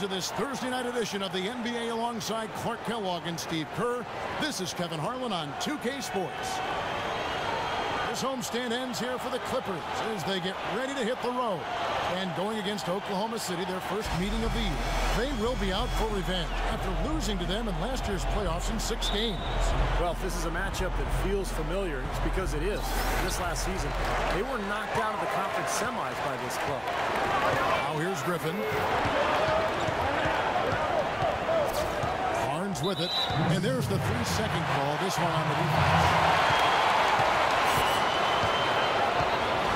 into this Thursday night edition of the NBA alongside Clark Kellogg and Steve Kerr. This is Kevin Harlan on 2K Sports. This homestand ends here for the Clippers as they get ready to hit the road. And going against Oklahoma City, their first meeting of the year, they will be out for revenge after losing to them in last year's playoffs in 6 games. Well, if this is a matchup that feels familiar, it's because it is. This last season, they were knocked out of the conference semis by this club. Now here's Griffin. Barnes with it. And there's the 3-second call. This one on the defense.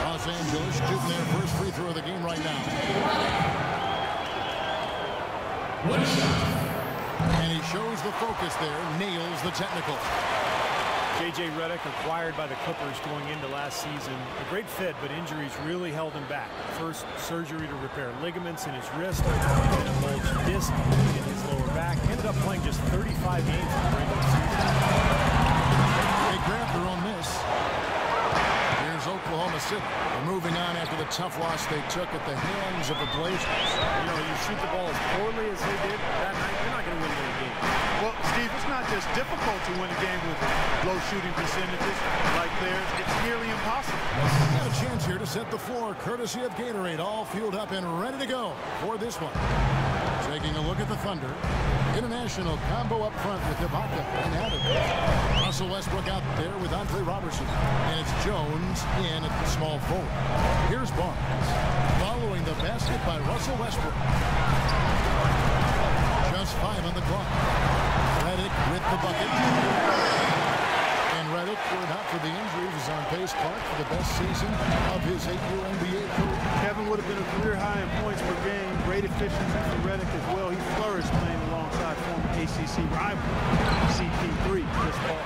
Los Angeles shooting their first free throw of the game right now. One shot. And he shows the focus there, nails the technical. J.J. Redick acquired by the Clippers going into last season. A great fit, but injuries really held him back. First, surgery to repair ligaments in his wrist, and a bulged disc in his lower back. Ended up playing just 35 games in the regular season. They grabbed their own miss. Oklahoma City. They're moving on after the tough loss they took at the hands of the Blazers. You know, you shoot the ball as poorly as they did that night, you're not going to win the game. Well, Steve, it's not just difficult to win a game with low shooting percentages like theirs. It's nearly impossible. Got a chance here to set the floor, courtesy of Gatorade, all fueled up and ready to go for this one. Taking a look at the Thunder. International combo up front with Ibaka and Adams. Russell Westbrook out there with Roberson. And it's Jones in at the small forward. Here's Barnes. Following the basket by Russell Westbrook. Just 5 on the clock. Redick with the bucket. And Redick, were not for the injuries, is on pace, Clark, for the best season of his 8-year NBA career. Kevin would have been a career high in points per game. Great efficiency for Redick as well. He flourished playing alongside former ACC rival CP3, Chris Paul.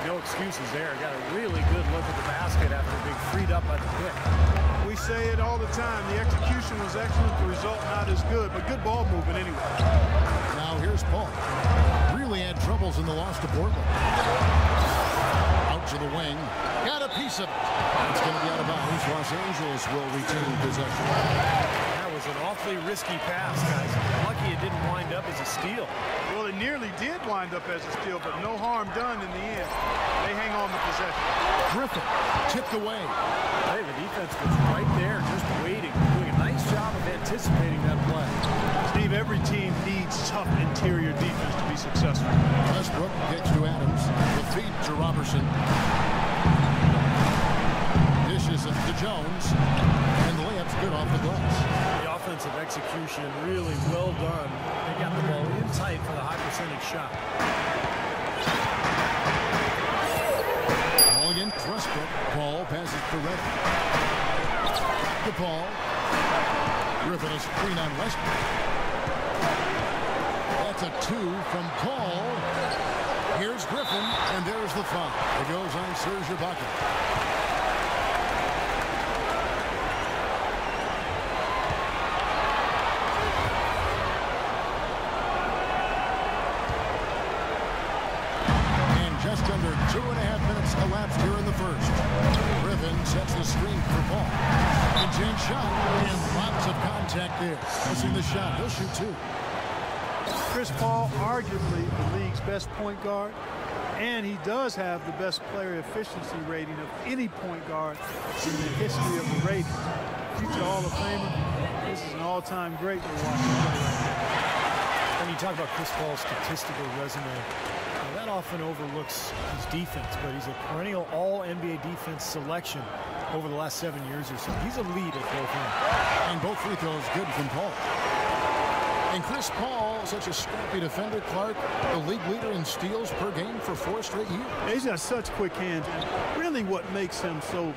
No excuses there. Got a really good look at the basket after being freed up by the pick. We say it all the time. The execution was excellent. The result not as good, but good ball movement anyway. Now here's Paul. Really had troubles in the loss to Portland. Out to the wing. Got a piece of it. It's going to be out of bounds. Los Angeles will retain possession. That was an awfully risky pass, guys. Lucky it didn't wind up as a steal. Well, it nearly did wind up as a steal, but no harm done in the end. They hang on the possession. Griffin tipped away. Hey, the defense was right there, just waiting, doing a nice job of anticipating that play. Steve, every team needs tough interior defense to be successful. Westbrook gets to Adams. The feed to Roberson. Dishes it to Jones. And the layup's good off the glass. The offensive execution really well done. They got the ball in tight for the high percentage shot. Ball against Westbrook. Paul passes to Redick. To Paul. Griffin a screen on Westbrook. That's a 2 from Paul. Here's Griffin, and there's the foul. It goes on Serge Ibaka. Just under 2.5 minutes elapsed here in the first. Griffin sets the screen for Paul. Intense shot and lots of contact there. Missing the shot. He'll shoot 2. Chris Paul, arguably the league's best point guard, and he does have the best player efficiency rating of any point guard in the history of the rating. Future Hall of Famer, this is an all-time great we're watching play right now. When you talk about Chris Paul's statistical resume, that often overlooks his defense, but he's a perennial all-NBA defense selection over the last 7 years or so. He's a lead at both ends. And both free throws good from Paul. And Chris Paul, such a scrappy defender, Clark, the league leader in steals per game for 4 straight years. He's got such quick hands. And really what makes him so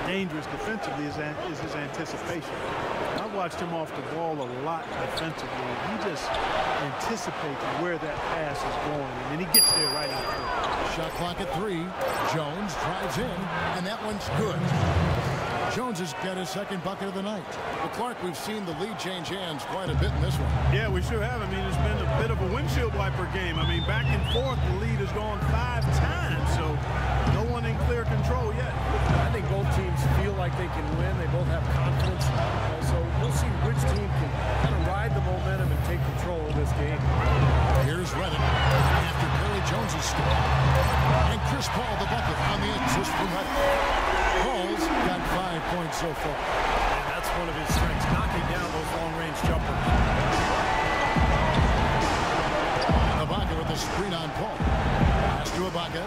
dangerous defensively is his anticipation. I've watched him off the ball a lot defensively. He just anticipates where that pass is going, and then he gets there right after it. Shot clock at 3. Jones drives in, and that one's good. Jones has got his second bucket of the night. Well, Clark, we've seen the lead change hands quite a bit in this one. Yeah, we sure have. I mean, it's been a bit of a windshield wiper game. I mean, back and forth, the lead has gone 5 times, so no one in clear control yet. I think both teams feel like they can win. They both have confidence. So we'll see which team can kind of ride the momentum and take control of this game. Here's Redick after Billy Jones's score. And Chris Paul the bucket on the assist from Redick. Paul's got 5 points so far. And that's one of his strengths, knocking down those long-range jumpers. Ibaka with the screen on Paul. Pass to Ibaka.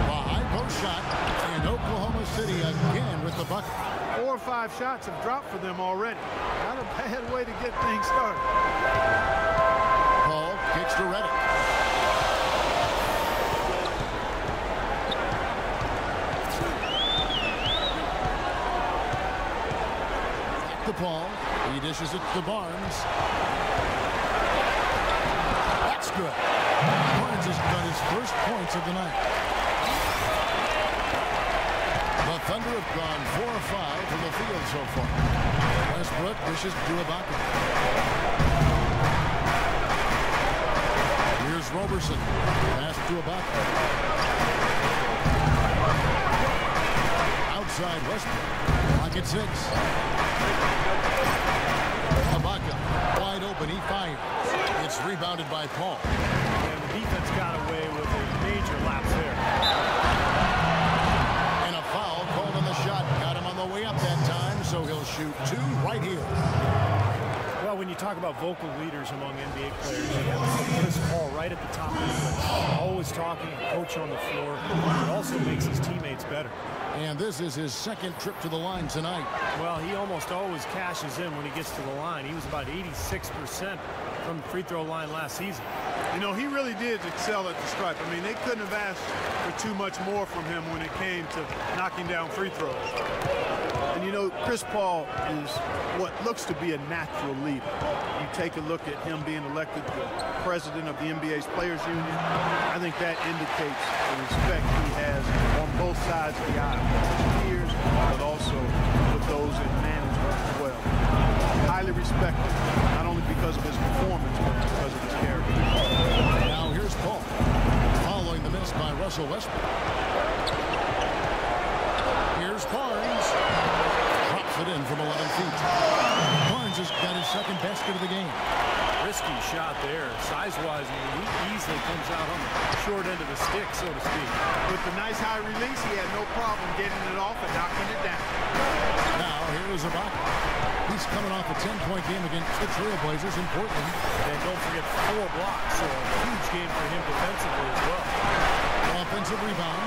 A high post shot. And Oklahoma City again with the bucket. 4 or 5 shots have dropped for them already. Not a bad way to get things started. Paul kicks to Redick. To Paul. He dishes it to Barnes. That's good. Barnes has got his first points of the night. The Thunder have gone 4 of 5 from the field so far. Westbrook dishes to Ibaka. Here's Roberson. Pass to Ibaka. Outside Westbrook. Clock at 6. Ibaka wide open. He fires. It's rebounded by Paul. And the defense got away with a major lapse there. And a foul called on the shot. Got him on the way up that time, so he'll shoot 2 right here. Well, when you talk about vocal leaders among NBA players, you have Chris Paul right at the top of the list. Always talking, coach on the floor. It also makes his teammates better. And this is his second trip to the line tonight. Well, he almost always cashes in when he gets to the line. He was about 86% from the free throw line last season. You know, he really did excel at the stripe. I mean, they couldn't have asked for too much more from him when it came to knocking down free throws. And, you know, Chris Paul is what looks to be a natural leader. You take a look at him being elected the president of the NBA's Players Union. I think that indicates the respect he has on both sides of the aisle, with his peers, but also with those in management as well. Highly respected, not only because of his performance, but because of his character. Now here's Paul, following the miss by Russell Westbrook. Here's Barnes. Drops it in from 11 feet. Barnes has got his second basket of the game. Risky shot there. Size-wise, he easily comes out on the short end of the stick, so to speak. With the nice high release, he had no problem getting it off and knocking it down. Now here is Ibaka. He's coming off a 10-point game against the Trailblazers in Portland. And don't forget 4 blocks, so a huge game for him defensively as well. Offensive rebound.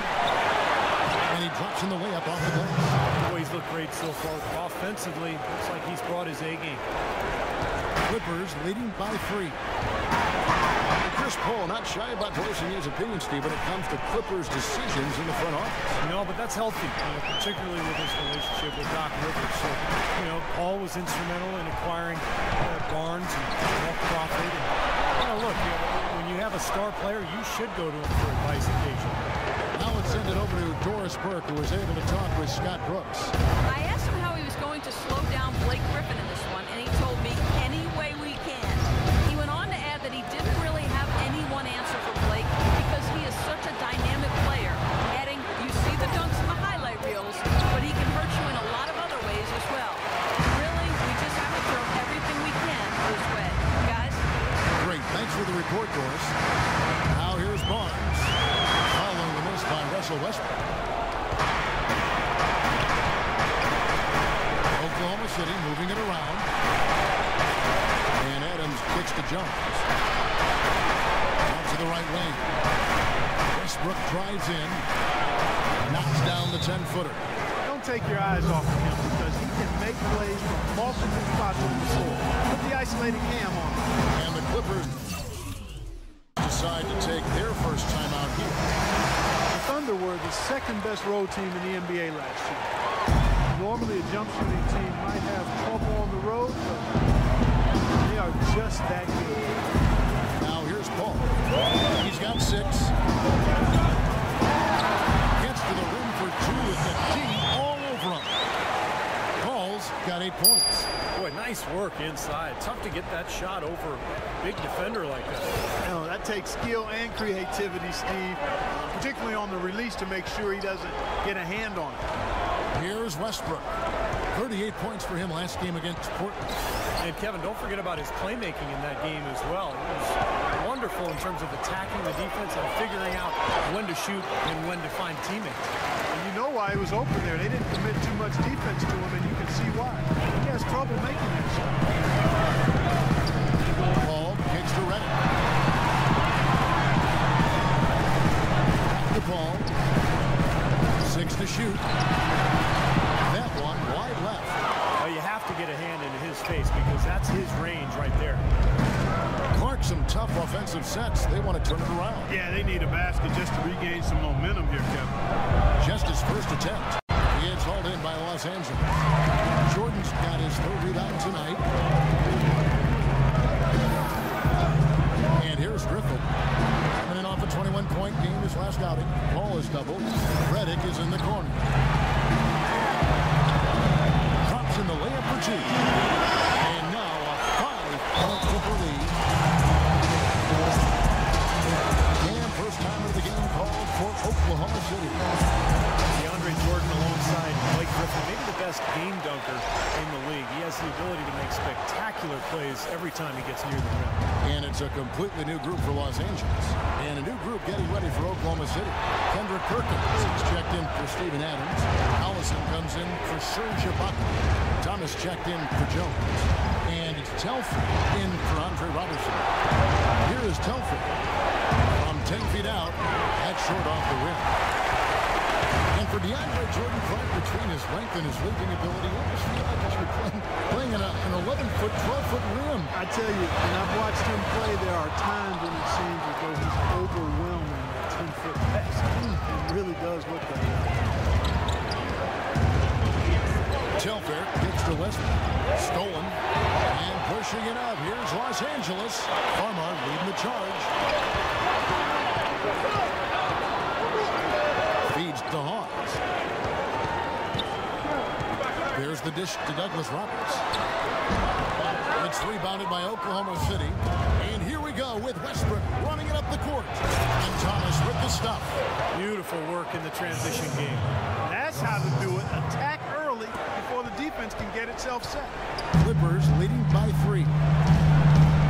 And he drops in the layup off the glass. Boy, he's looked great so far. Offensively, looks like he's brought his A game. Clippers leading by 3. Chris Paul not shy about voicing his opinion, Steve, when it comes to Clippers' decisions in the front office. No, but that's healthy, particularly with his relationship with Doc Rivers. So, Paul was instrumental in acquiring Barnes and Crawford. And, look, when you have a star player, you should go to him for advice occasionally. Now let's send it over to Doris Burke, who was able to talk with Scott Brooks. I asked him how he was going to slow down Blake Griffin in this one, and he told me any way we can. He went on to add that he didn't really have any one answer for Blake because he is such a dynamic player, adding, you see the dunks in the highlight reels, but he can hurt you in a lot of other ways as well. Really, we just have to throw everything we can his way. Guys? Great. Thanks for the report, Doris. Now here's Barnes, following the miss by Russell Westbrook. Oklahoma City moving it around. And Adams kicks to Jones. Out to the right wing. Westbrook drives in. Knocks down the 10-footer. Don't take your eyes off of him because he can make plays from multiple spots on the floor. Put the isolated cam on him. And the Clippers decide to take their first time out here. The Thunder were the second-best road team in the NBA last year. Normally, a jump shooting team might have trouble on the road, but they are just that good. Now here's Paul. He's got 6. Gets to the rim for 2 with the D 28 points. Boy, nice work inside. Tough to get that shot over a big defender like that. You know, that takes skill and creativity, Steve, particularly on the release to make sure he doesn't get a hand on it. Here's Westbrook. 38 points for him last game against Portland. And Kevin, don't forget about his playmaking in that game as well. It was wonderful in terms of attacking the defense and figuring out when to shoot and when to find teammates. And you know why he was open there. They didn't commit too much defense to him, and you can see why. He has trouble making that shot. Ball kicks to Redick. The ball. 6 to shoot. That one wide left. Well, you have to get a hand into his face because that's his range right there. Clark, some tough offensive sets. They want to turn it around. Yeah, they need a basket just to regain some momentum here, Kevin. Just his first attempt. He is hauled in by Los Angeles. Jordan's got his third rebound tonight. And here's Griffin. Coming in off a 21-point game his last outing. Ball is doubled. Redick is in the corner. Drops in the layup for 2. And now a 5-point Clipper lead. And first time of the game called for Oklahoma City. Jordan alongside Blake Griffin, maybe the best game dunker in the league. He has the ability to make spectacular plays every time he gets near the rim. And it's a completely new group for Los Angeles. And a new group getting ready for Oklahoma City. Perkins is checked in for Steven Adams. Collison comes in for Ibaka. Thomas checked in for Jones. And it's Telfair in for Roberson. Here is Telfair. From 10 feet out, that's short off the rim. And for DeAndre Jordan, right between his length and his leaping ability, you almost feel like he's playing in an 11-foot, 12-foot rim. I tell you, when I've watched him play, there are times when it seems as though he's overwhelming that 10-foot basket. It really does look like that. Telfair gets to Westbrook. Stolen. And pushing it up. Here's Los Angeles. Farmar leading the charge. Feeds to Hawes. There's the dish to Douglas Roberts. It's rebounded by Oklahoma City. And here we go with Westbrook running it up the court. And Thomas with the stuff. Beautiful work in the transition game. That's how to do it. Attack early before the defense can get itself set. Clippers leading by 3.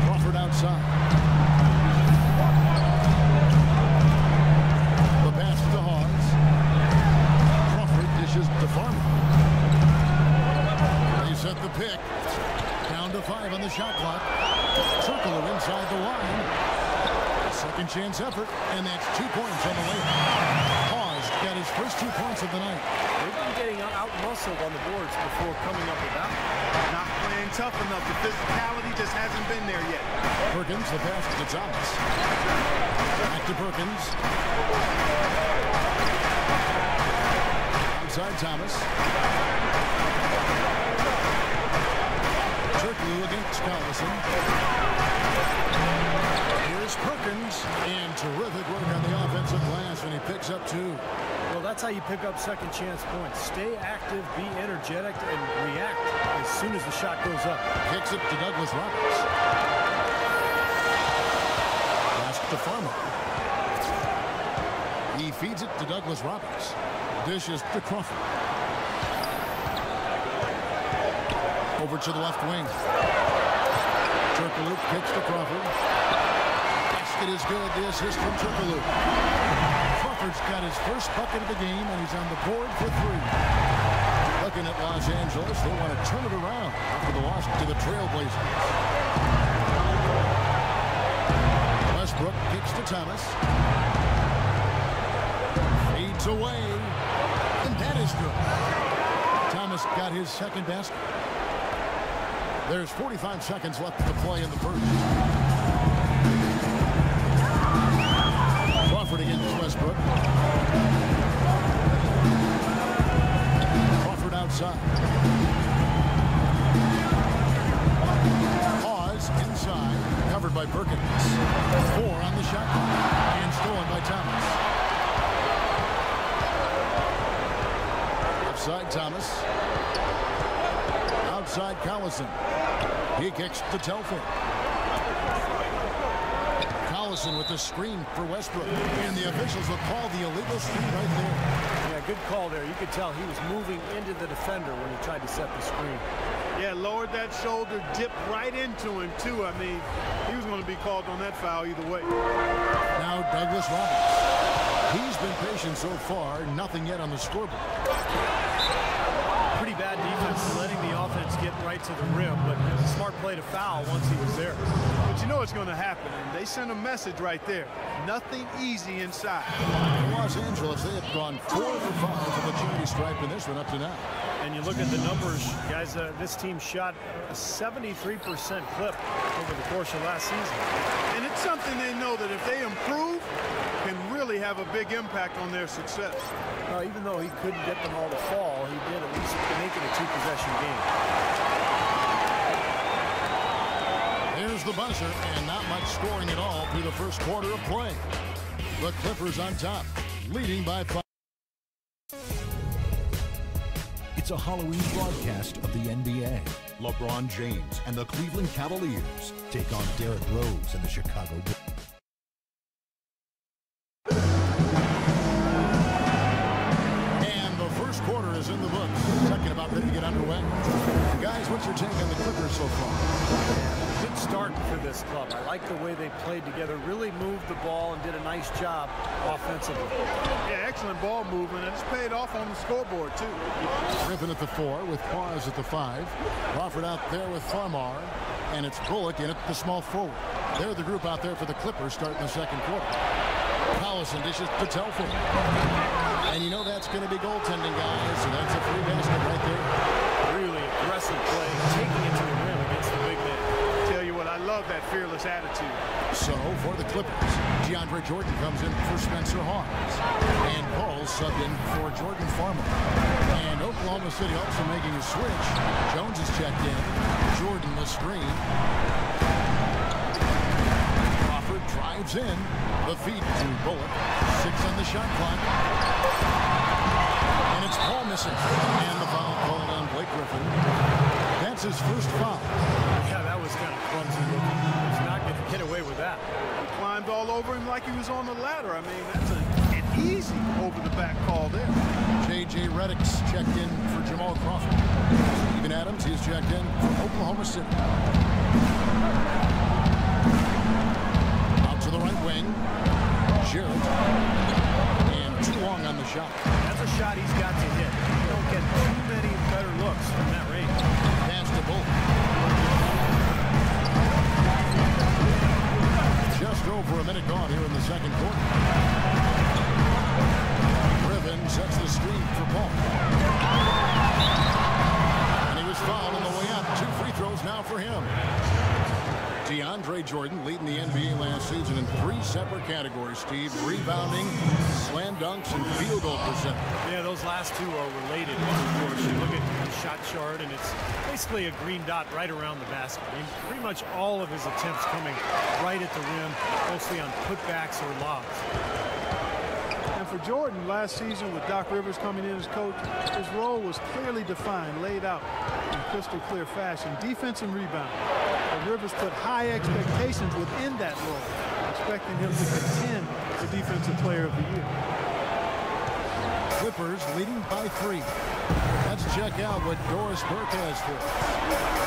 Crawford outside. The pass to Hawes. Crawford dishes to Farmar. They set the pick. Down to 5 on the shot clock. Turkoglu inside the line. Second chance effort, and that's 2 points on the layup. Hawes got his first 2 points of the night. They've been getting out-muscled on the boards before coming up with that. Not playing tough enough. The physicality just hasn't been there yet. Perkins, the pass to Thomas. Back to Perkins. Outside Thomas. Turkoglu against Collison. Here's Perkins, and terrific work on the offensive glass, and he picks up 2. Well, that's how you pick up second chance points. Stay active, be energetic, and react as soon as the shot goes up. Kicks it to Douglas Roberts. Pass to Farmar. He feeds it to Douglas Roberts. Dishes to Crawford. Over to the left wing. Turkoglu kicks to Crawford. Basket is good. The assist from Turkoglu. Crawford's got his first bucket of the game, and he's on the board for 3. Looking at Los Angeles, they want to turn it around after the loss to the Trailblazers. Westbrook kicks to Thomas. Fades away, and that is good. Thomas got his second basket. There's 45 seconds left to play in the first. Crawford against Westbrook. Crawford outside. Hawes inside, covered by Perkins. 4 on the shot clock, and stolen by Thomas. Offside Thomas. outside Collison. He kicks to Telfair. Collison with the screen for Westbrook. And the officials will call the illegal screen right there. Yeah, good call there. You could tell he was moving into the defender when he tried to set the screen. Yeah, lowered that shoulder, dipped right into him, too. I mean, he was going to be called on that foul either way. Now Douglas Roberts. He's been patient so far. Nothing yet on the scoreboard. Pretty bad defense letting the offense get right to the rim, but it was a smart play to foul once he was there. But you know what's going to happen, and they sent a message right there. Nothing easy inside. In Los Angeles, they have gone 4 for 5 to the charity stripe in this one up to now. And you look at the numbers, guys, this team shot a 73% clip over the course of last season. And it's something they know that if they improve, can really have a big impact on their success. Even though he couldn't get them all to fall, he did at least make it a 2-possession game. There's the buzzer, and not much scoring at all through the first quarter of play. The Clippers on top, leading by 5. It's a Halloween broadcast of the NBA. LeBron James and the Cleveland Cavaliers take on Derrick Rose and the Chicago Bulls. And the first quarter is in the books. Second about ready to get underway. Guys, what's your take on the Clippers so far? Good start for this club. I like the way they played together, really moved the ball and did a nice job offensively. Yeah, excellent ball movement, and it's paid off on the scoreboard, too. Griffin at the 4 with Hawes at the 5. Crawford out there with Farmar. And it's Bullock in at the small forward. They're the group out there for the Clippers starting the second quarter. Collison dishes to Telfair. And you know that's going to be goaltending, guys. So that's a free basket right there. Really aggressive play, taking it to the rim against the big man. Tell you what, I love that fearless attitude. So for the Clippers, DeAndre Jordan comes in for Spencer Hawes. And Paul subbed in for Jordan Farmar. And Oklahoma City also making a switch. Jones is checked in. Jordan the screen. Crawford drives in. The feed to Bullock. 6 on the shot clock. And it's Paul missing. And the foul called on Blake Griffin. That's his first foul. Yeah, that was kind of clumsy looking. He's not going to get away with that. He climbed all over him like he was on the ladder. I mean, that's an easy over-the-back call there. J.J. Redick's checked in for Jamal Crawford. Steven Adams, he's checked in for Oklahoma City. Out to the right wing. Jerrett. And too long on the shot. That's a shot he's got to hit. You don't get too many better looks from that range. Pass to Bullock. Just over a minute gone here in the second quarter. Griffin sets the screen for Paul. And he was fouled on the way up. 2 free throws now for him. DeAndre Jordan leading the NBA last season in 3 separate categories, Steve. Rebounding, slam dunks, and field goal percentage. Yeah, those last 2 are related. Of course, you look at the shot chart, and it's basically a green dot right around the basket. I mean, pretty much all of his attempts coming right at the rim, mostly on putbacks or lobs. And for Jordan, last season with Doc Rivers coming in as coach, his role was clearly defined, laid out in crystal clear fashion, defense and rebound. But Rivers put high expectations within that role, expecting him to contend the Defensive Player of the Year. Clippers leading by 3. Let's check out what Doris Burke has for us.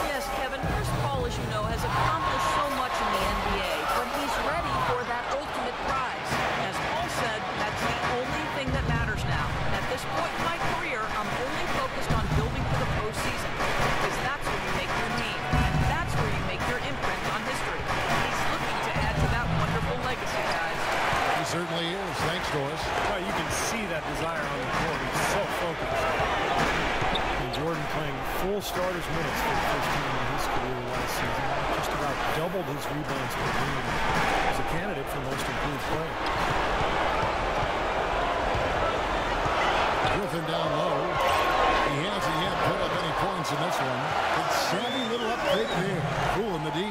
Yes, Kevin, Chris Paul, as you know, has accomplished so much in the NBA, but he's ready for that ultimate prize. As Paul said, that's the only thing that matters now. At this point in my career, I'm only focused on building for the postseason, because that's where you make your name, and that's where you make your imprint on history. He's looking to add to that wonderful legacy, guys. He certainly is. Thanks, Doris. Well, you can see that desire on the court. He's so focused. And Jordan playing full starters minutes for the first time in his career last season. Just about doubled his rebounds per game. He's a candidate for most improved player. Griffin down low. He hasn't yet put up any points in this one. It's savvy little up fake there. Fooling the D.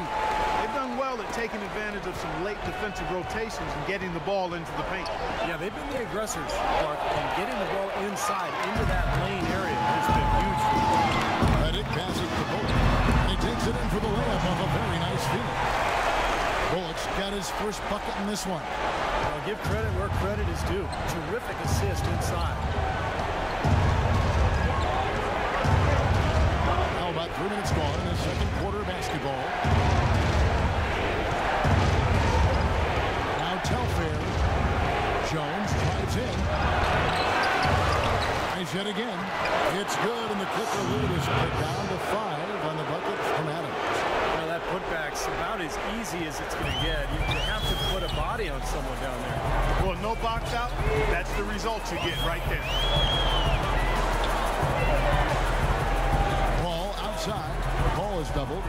They've done well at taking advantage of some late defensive rotations and getting the ball into the paint. Yeah, they've been the aggressors, Clark, and getting the ball inside into that lane area has been huge for them. Redick passes to Bullock. He takes it in for the layup off a very nice feed. Bullock's got his first bucket in this one. Well, give credit where credit is due. Terrific assist inside. Now about 3 minutes gone in the second quarter of basketball. Now Telfair. Jones drives in. Nice hit again. It's good, and the Clipper lead is put down to 5 on the bucket from Adams. Well, that putback's about as easy as it's going to get. You have to put a body on someone down there. Well, no box out. That's the result you get right there. Ball outside. Ball is doubled.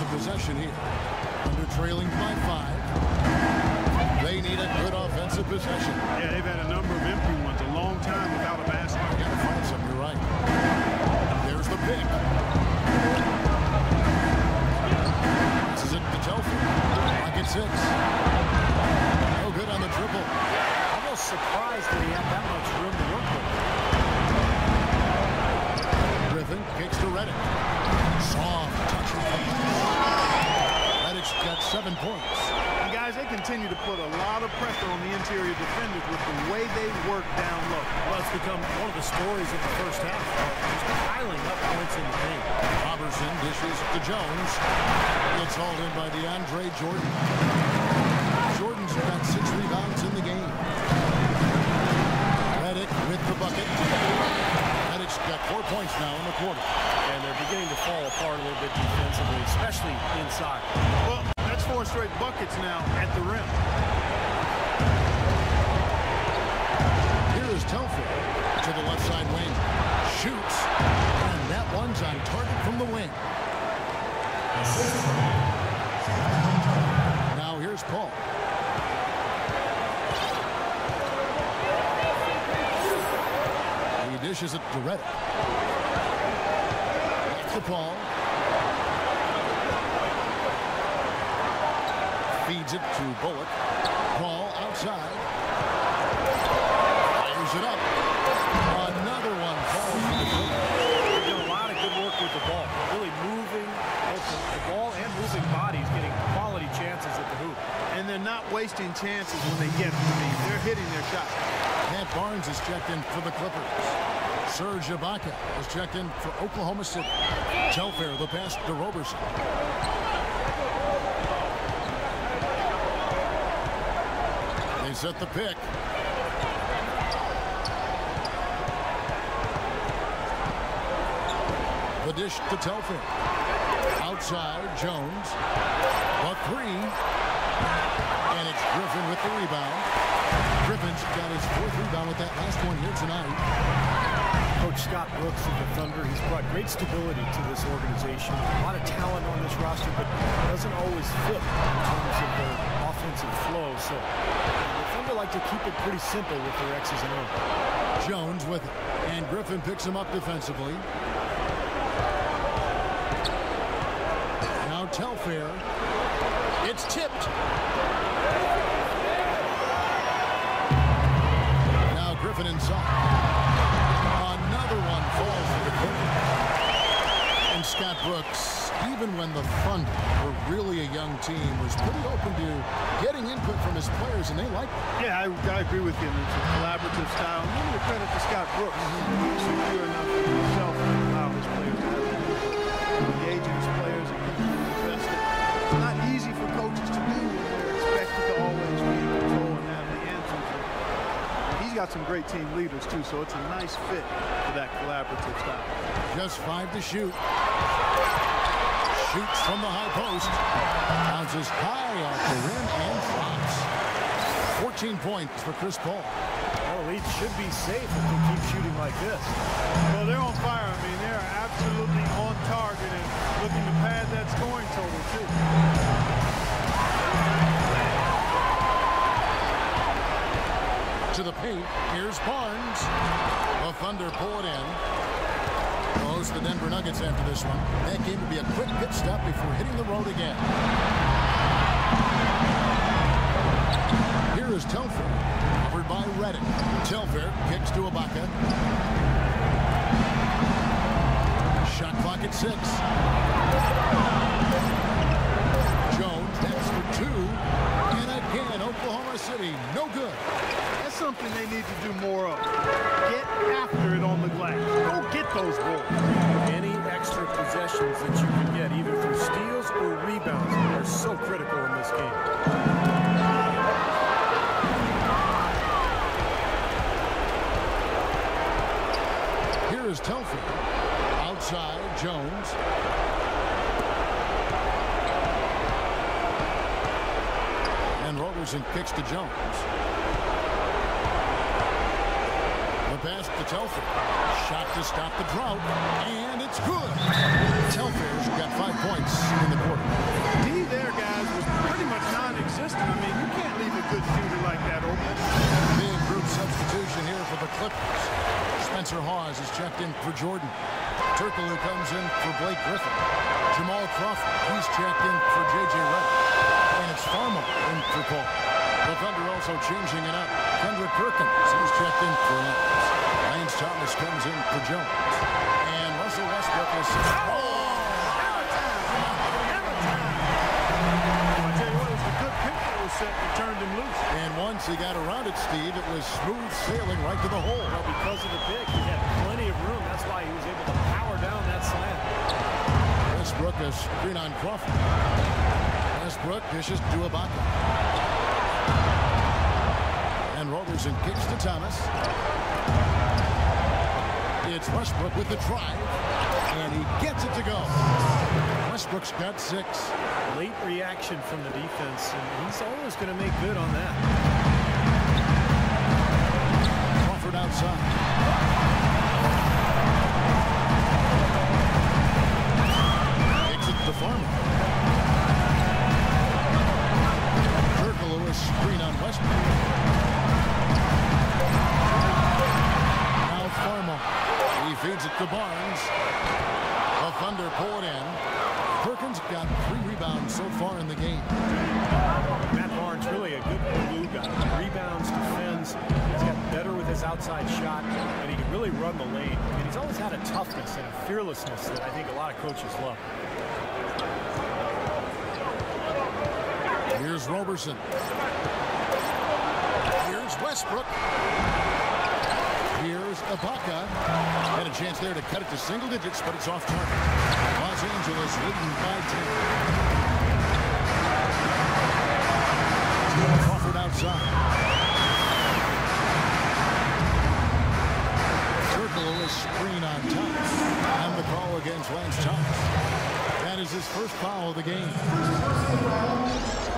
Possession here. Under trailing by 5. They need a good offensive possession. Yeah, they've had a number of empty ones. A long time without a basket. Got to find some. You're right. There's the pick. This is it to Telfair. Pocket 6. No good on the triple. Almost surprised that he had that much room to work with. Griffin kicks to Redick. Soft touch. Redick's got 7 points. And guys, they continue to put a lot of pressure on the interior defenders with the way they work down low. Well, it's become one of the stories of the first half. Just piling up points in the paint. Roberson dishes to Jones. It's hauled in by DeAndre Jordan. Jordan's got 6 rebounds in the game. Redick with the bucket. Reddick's got 4 points now in the quarter. And they're beginning to fall apart a little bit defensively, especially inside. Well, that's 4 straight buckets now at the rim. Here is Telfair to the left side wing. Shoots. And that one's on target from the wing. Now here's Paul. He dishes it to Redick. That's the ball. Feeds it to Bullock. Ball outside. Fires it up. Another one falls to the floor. They've done a lot of good work with the ball. Really moving both the ball and moving bodies, getting quality chances at the hoop. And they're not wasting chances when they get to me. They're hitting their shot. Matt Barnes is checked in for the Clippers. Serge Ibaka is checked in for Oklahoma City. Telfair the pass to Roberson. They set the pick. The dish to Telfair. Outside, Jones. The 3. And it's Griffin with the rebound. Griffin's got his 4th rebound with that last one here tonight. Coach Scott Brooks of the Thunder, he's brought great stability to this organization. A lot of talent on this roster, but doesn't always fit in terms of their offensive flow. So the Thunder like to keep it pretty simple with their X's and O's. Jones with it. And Griffin picks him up defensively. Now Telfair. It's tipped. Now Griffin inside. Another one falls to the Clippers. And Scott Brooks, even when the Thunder were really a young team, was pretty open to getting input from his players, and they liked it. Yeah, I agree with you. It's a collaborative style. And give the credit to Scott Brooks. He's secure enough for himself to allow his players to have engaging his players and keep them invested. It's not easy for coaches to do when they're expected to always be in control and have the answers. He's got some great team leaders, too, so it's a nice fit for that collaborative style. Just 5 to shoot. Shoots from the high post. Bounces high off the rim and drops. 14 points for Chris Paul. Well, the lead should be safe if they keep shooting like this. Well, they're on fire. I mean, they're absolutely on target and looking to pad that scoring total, too. To the paint. Here's Barnes. The Thunder pull it in. host the Denver Nuggets after this one. That game will be a quick pit stop before hitting the road again. Here is Telfair, covered by Redick. Telfair kicks to Ibaka. Shot clock at 6. Jones heads for 2. And again, Oklahoma City, no good. That's something they need to do more of. Get after it on the glass. Go get those balls. Any extra possessions that you can get, either through steals or rebounds, are so critical in this game. Here is Telfair. Outside, Jones. And Roberson kicks to Jones. The pass to Telfair. Shot to stop the drought. And it's good. Telfair's got 5 points in the quarter. D there, guys, was pretty much non-existent. I mean, you can't leave a good shooter like that open. Big group substitution here for the Clippers. Spencer Hawes is checked in for Jordan. Turkoglu comes in for Blake Griffin. Jamal Crawford, he's checked in for J.J. Redick. And it's Farmar in for Paul. The Thunder also changing it up. Perkins, he's checked in for Hawes. Lance Thomas comes in for Jones. And Russell Westbrook is... Set and turned him loose. And once he got around it, Steve, it was smooth sailing right to the hole. Well, because of the pick, he had plenty of room. That's why he was able to power down that slam. Westbrook is screen on Crawford. Westbrook dishes to Ibaka. And Roberson kicks to Thomas. It's Westbrook with the drive. And he gets it to go. Westbrook's got 6. Late reaction from the defense, and he's always going to make good on that. Crawford outside. Kicks it to Farmar. Turkoglu is screen on Westbrook. Now Farmar. He feeds it to Barnes. The Thunder pull it in. Perkins got 3 rebounds so far in the game. Matt Barnes, really a good glue guy. Rebounds, defends. He's got better with his outside shot, and he can really run the lane. And he's always had a toughness and a fearlessness that I think a lot of coaches love. Here's Roberson. Here's Westbrook. Here's Ibaka. Had a chance there to cut it to single digits, but it's off target. Los Angeles leading by 10. Crawford outside. Turkoglu is screen on top. And the call against Lance Thomas. That is his first foul of the game.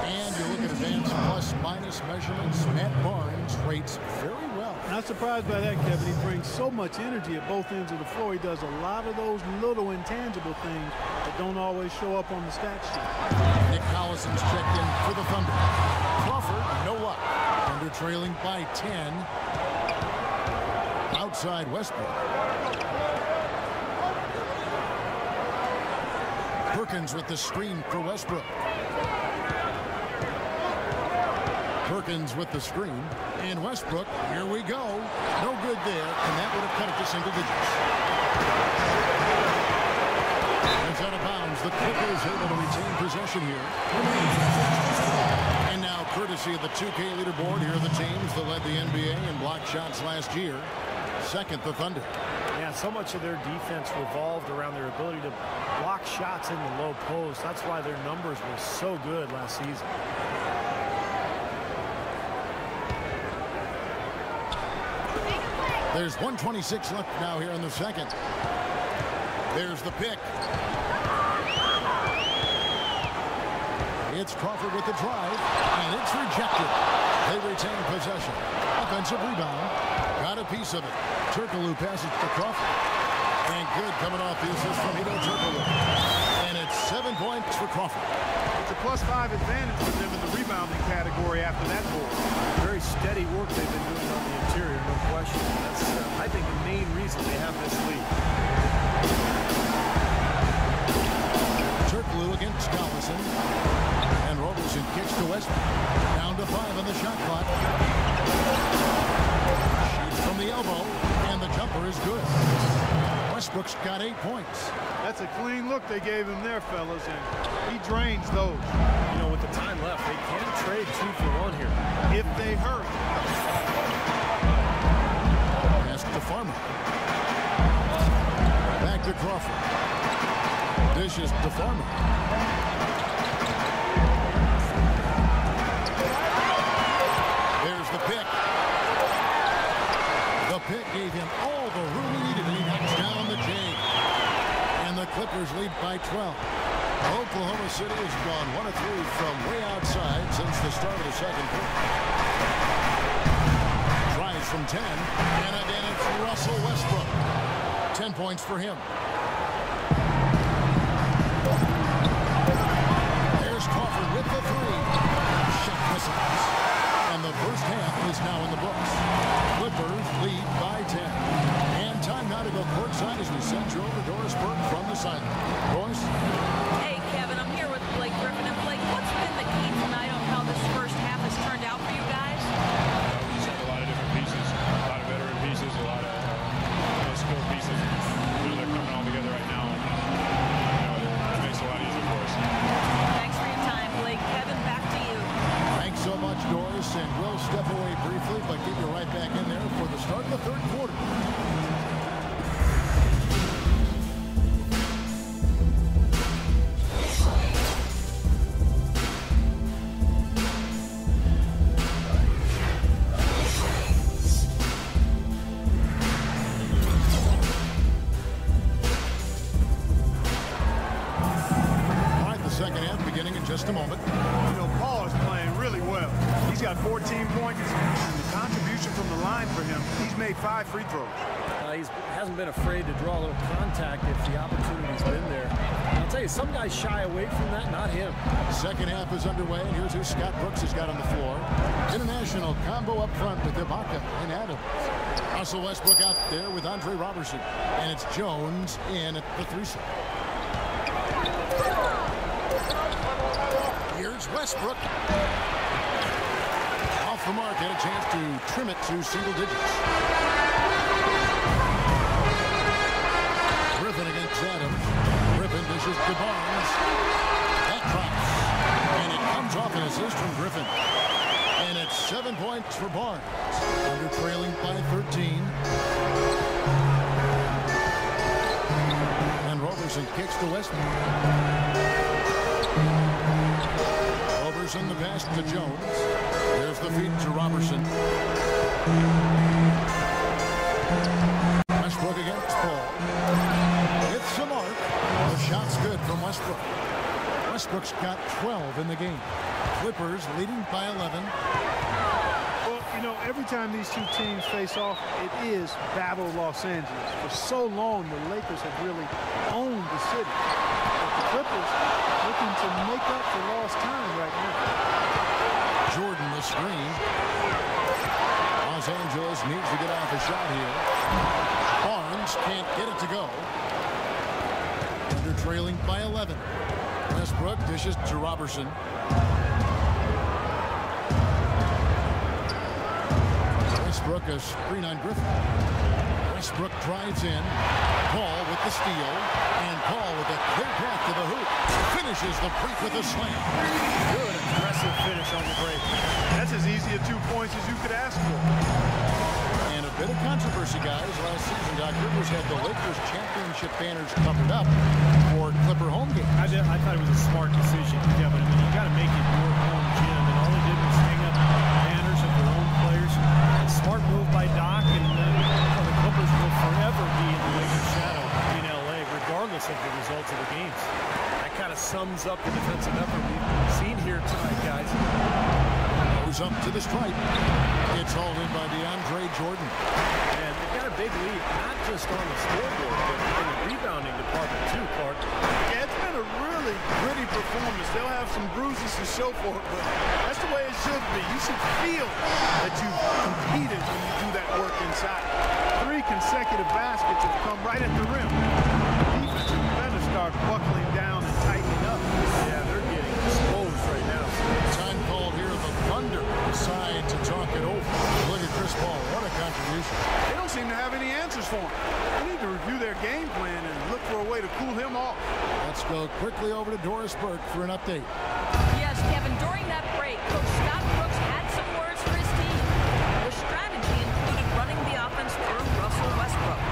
And you look at advanced plus-minus measurements. Matt Barnes rates very well. Not surprised by that, Kevin. He brings so much energy at both ends of the floor. He does a lot of those little intangible things that don't always show up on the stat sheet. Nick Collison's checked in for the Thunder. Crawford, no luck. Thunder trailing by 10. Outside Westbrook. Perkins with the screen for Westbrook. Perkins with the screen. And Westbrook, here we go. No good there, and that would have cut it to single digits. It's out of bounds. The Clippers able to retain possession here. And now, courtesy of the 2K leaderboard, here are the teams that led the NBA in block shots last year. Second, the Thunder. Yeah, so much of their defense revolved around their ability to block shots in the low post. That's why their numbers were so good last season. There's 1:26 left now here in the second. There's the pick. It's Crawford with the drive, and it's rejected. They retain possession. Offensive rebound. Got a piece of it. Turkoglu passes to Crawford. And good coming off the assist from Turkoglu. And it's 7 points for Crawford. It's a +5 advantage for them in the rebounding category after that goal. Very steady work they've been doing on the interior, no question. That's, I think, the main reason they have this lead. against Collison. And Roberson kicks to Westbrook. Down to 5 on the shot clock. Shoots from the elbow, and the jumper is good. Westbrook's got 8 points. That's a clean look they gave him there, fellas, and he drains those. You know, with the time left, they can trade 2 for 1 here. If they hurry. Pass to Farmar. Back to Crawford. Dishes to Farmar. There's the pick. The pick gave him all the room he needed, and he knocks down the J. And the Clippers lead by 12. Oklahoma City has gone 1 of 3 from way outside since the start of the second quarter. Tries from 10, and again it's Russell Westbrook. 10 points for him. There's Crawford with the 3. Shot misses. And the first half is now in the books. Clippers lead by 10. And time now to go courtside as we send you over Doris Burke from the sideline. Doris? Hey, Kevin, I'm here with Blake Griffin. And Blake, what's been the key tonight on how this first half has turned out for you guys? We just have a lot of different pieces, a lot of veteran pieces, a lot of skilled pieces. They're coming all together right now, and it makes it a lot easier for us. Thanks for your time, Blake. Kevin, back to you. Thanks so much, Doris, and we'll step away briefly, but get you right back in there for the start of the third quarter. Just a moment. You know, Paul is playing really well. He's got 14 points, and the contribution from the line for him, he's made 5 free throws. He hasn't been afraid to draw a little contact if the opportunity's been there. I'll tell you, some guys shy away from that, not him. Second half is underway, and here's who Scott Brooks has got on the floor. International combo up front with Ibaka and Adams. Russell Westbrook out there with Andre Roberson, and it's Jones in at the 3 spot. Here's Westbrook. Off the mark, had a chance to trim it to single digits. Griffin against Adams. Griffin dishes to Barnes. That drops. And it comes off an assist from Griffin. And it's 7 points for Barnes. Under trailing by 13. And Roberson kicks to Westbrook. Roberson the pass to Jones. There's the feed to Roberson. Westbrook against Paul. It's the mark. The shot's good from Westbrook. Westbrook's got 12 in the game. Clippers leading by 11. Well, you know, every time these two teams face off, it is Battle Los Angeles. For so long, the Lakers have really owned the city. But the Clippers looking to make up for lost time right now. Jordan the screen. Los Angeles needs to get off a shot here. Barnes can't get it to go. Under trailing by 11. Westbrook dishes to Roberson. Westbrook a screen on Griffin. Westbrook drives in. Paul with the steal. And Paul with a clear path to the hoop. Finishes the break with a slam. Good aggressive finish on the break. That's as easy a 2 points as you could ask for. And a bit of controversy, guys. Last season, Doc Rivers had the Lakers championship banners covered up for Clipper home games. I thought it was a smart decision, Kevin. I mean, you got to make it your home gym, and all they did was hang up banners of their own players. A smart move by Doc, and the Clippers will forever be in the Lakers' shadow in LA, regardless of the results of the games. That kind of sums up the defensive effort we've seen here tonight, guys. Goes up to the stripe. It's hauled in by DeAndre Jordan. And they've got a big lead, not just on the scoreboard, but in the rebounding department too, Clark. Yeah, it's been a really gritty performance. They'll have some bruises to show for it, but that's the way it should be. You should feel that you've competed when you do that work inside. 3 consecutive baskets have come right at the rim. Defense better start buckling down and tightening up. for him. They need to review their game plan and look for a way to cool him off. Let's go quickly over to Doris Burke for an update. Yes, Kevin, during that break, Coach Scott Brooks had some words for his team. The strategy included running the offense through Russell Westbrook.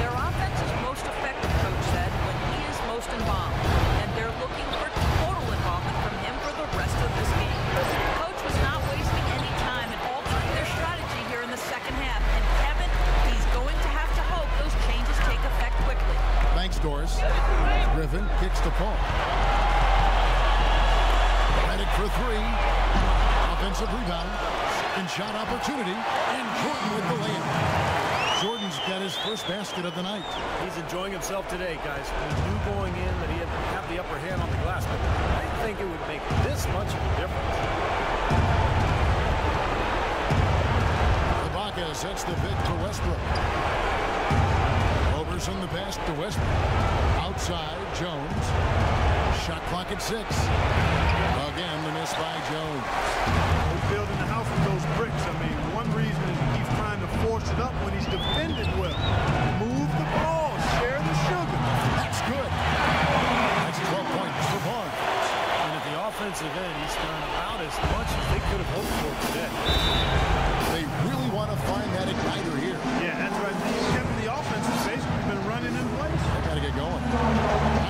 Their offense is most effective, Coach said, when he is most involved, and they're looking for total involvement from him for the rest of this game. Coach was not wasting any time in altering their strategy here in the second half, and Kevin, he's going to have to hope those changes take effect quickly. Thanks, Doris. Griffin kicks to Paul. Redick for three. Offensive rebound. Second shot opportunity. And Jordan with the layup. Jordan's got his first basket of the night. He's enjoying himself today, guys. He knew going in that he had to have the upper hand on the glass, but I didn't think it would make this much of a difference. Ibaka sets the pick for Westbrook. Roberson the pass to Westbrook. Outside, Jones. Shot clock at 6. Again, the miss by Jones. He's building the house with those bricks. I mean, one reason is he keeps trying to force it up when he's defended well. Move the ball, share the sugar. That's good. That's 12 points for Barnes. And at the offensive end, he's done about as much as they could have hoped for today. They really want to find that igniter here. Yeah, that's right. Kevin, the offense has basically been running in place. They got to get going.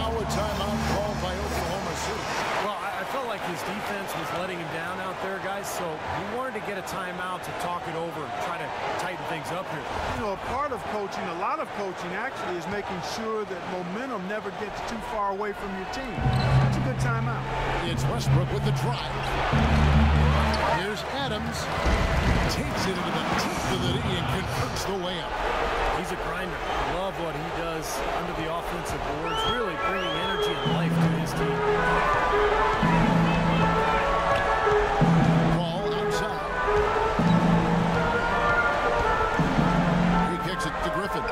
Now a timeout called by Oklahoma City. Well, I felt like his defense was letting him down out there, guys, so he wanted to get a timeout to talk it over and try to tighten things up here. You know, a part of coaching, a lot of coaching actually, is making sure that momentum never gets too far away from your team. That's a good timeout. It's Westbrook with the drive. Here's Adams. Takes it into the tip of the knee and converts the layup. He's a grinder. Love what he does under the offensive boards, really bringing energy and life to his team. Ball outside. He kicks it to Griffin. And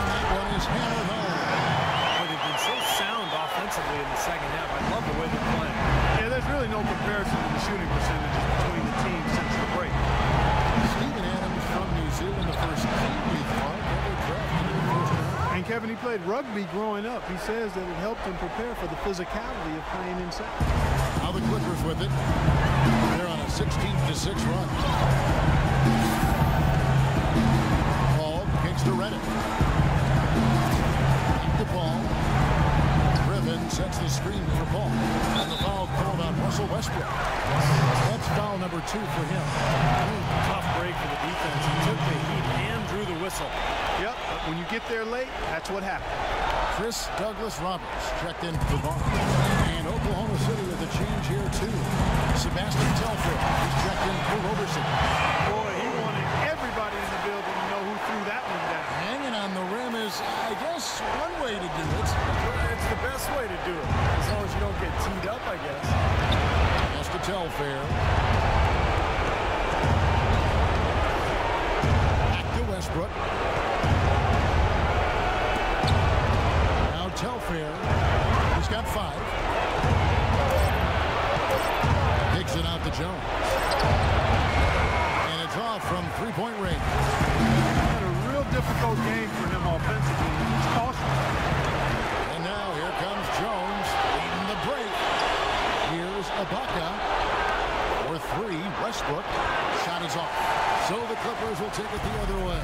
that one is hammered home. But they've been so sound offensively in the second half. I love the way they're playing. Yeah, there's really no comparison to the shooting percentages between the teams since the break. Stephen Adams from New Zealand, the first Kiwi Farm ever drafted in the first round. And Kevin, he played rugby growing up. He says that it helped him prepare for the physicality of playing inside. Now the Clippers with it. They're on a 16-6 run. Paul kicks to Redick. Back to Paul. Griffin sets the screen for Paul. And the foul called on Russell Westbrook. That's foul number 2 for him. Tough break for the defense. He took the heat and drew the whistle. Yep, but when you get there late, that's what happens. Chris Douglas-Roberts checked in for Barnes. And Oklahoma City with a change here, too. Sebastian Telfair is checked in for Roberson. Boy, he wanted everybody in the building to know who threw that one down. Hanging on the rim is, I guess, one way to do it. It's the best way to do it, as long as you don't get teed up, I guess. Pass to Telfair. Back to Westbrook. Now Telfair. He's got 5. Kicks it out to Jones. And it's off from three-point range. Had a real difficult game for him offensively. He's cautious. And now here comes Jones leading the break. Here's Ibaka for 3. Westbrook. Shot is off. So the Clippers will take it the other way.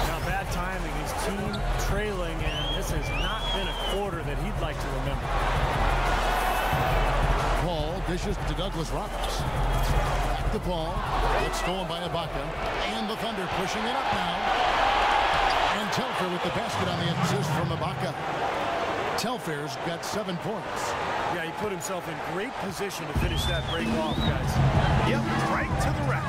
Now, bad timing. His team trailing, and this has not been a quarter that he'd like to remember. Paul dishes to Douglas-Roberts. Back to Paul. It's stolen by Ibaka. And the Thunder pushing it up now. And Telfair with the basket on the assist from Ibaka. Telfair's got 7 points. Yeah, he put himself in great position to finish that break off, guys. Yep, right to the rack.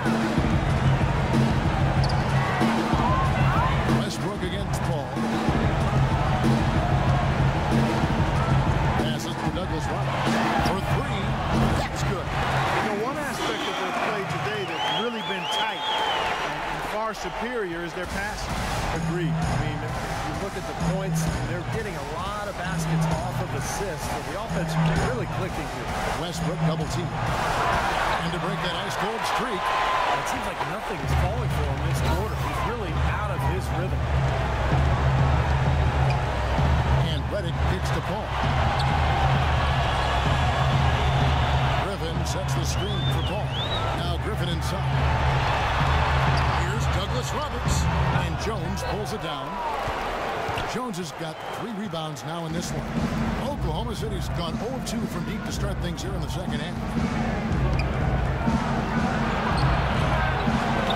Westbrook against Paul. Passes to Douglas-Roberts. For 3. That's good. You know, one aspect of their play today that's really been tight and far superior is their passing. Agreed. I mean, you look at the points, they're getting a lot of baskets off of assists, so the offense is really clicking here. Westbrook double team. And to break that ice-cold streak. It seems like nothing is falling for him this quarter. He's really rhythm. And Redick kicks to Paul. Griffin sets the screen for Paul. Now Griffin inside. Here's Douglas Roberts. And Jones pulls it down. Jones has got 3 rebounds now in this one. Oklahoma City's gone 0-2 from deep to start things here in the second half.